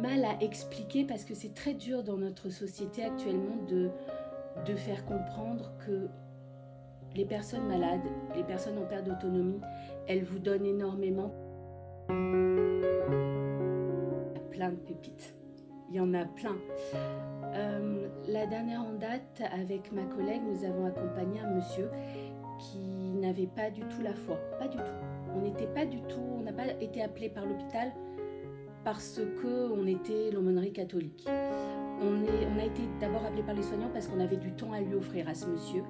mal à expliquer parce que c'est très dur dans notre société actuellement de faire comprendre que les personnes malades, les personnes en perte d'autonomie, elles vous donnent énormément. Il y a plein de pépites, il y en a plein. La dernière en date, avec ma collègue, nous avons accompagné un monsieur qui n'avait pas du tout la foi, pas du tout. On n'a pas été appelé par l'hôpital parce qu'on était l'aumônerie catholique. On a été d'abord appelé par les soignants parce qu'on avait du temps à lui offrir à ce monsieur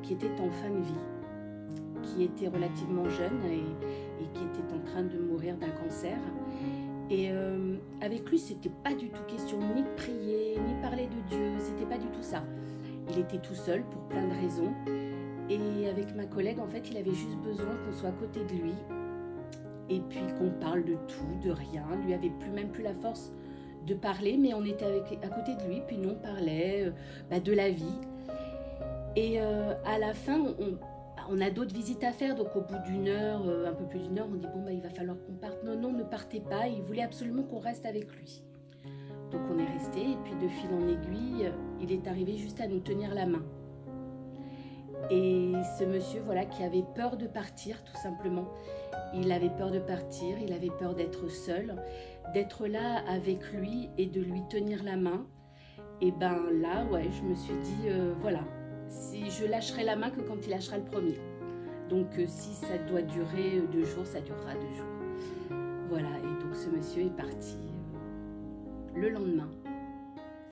qui était en fin de vie, qui était relativement jeune et qui était en train de mourir d'un cancer. Et avec lui, c'était pas du tout question ni de prier, ni parler de Dieu, c'était pas du tout ça. Il était tout seul pour plein de raisons. Et avec ma collègue, en fait, il avait juste besoin qu'on soit à côté de lui et puis qu'on parle de tout, de rien. Lui avait même plus la force de parler, mais on était à côté de lui, puis nous on parlait de la vie. Et à la fin, on a d'autres visites à faire, donc au bout d'une heure, un peu plus d'une heure, on dit bon il va falloir qu'on parte. Non, ne partez pas, il voulait absolument qu'on reste avec lui. Donc on est resté, et puis de fil en aiguille, il est arrivé juste à nous tenir la main. Et ce monsieur, voilà, qui avait peur de partir, tout simplement. Il avait peur de partir, il avait peur d'être seul, d'être là avec lui et de lui tenir la main. Et là, je me suis dit, voilà, si je lâcherai la main que quand il lâchera le premier. Donc si ça doit durer 2 jours, ça durera 2 jours. Voilà, et donc ce monsieur est parti le lendemain.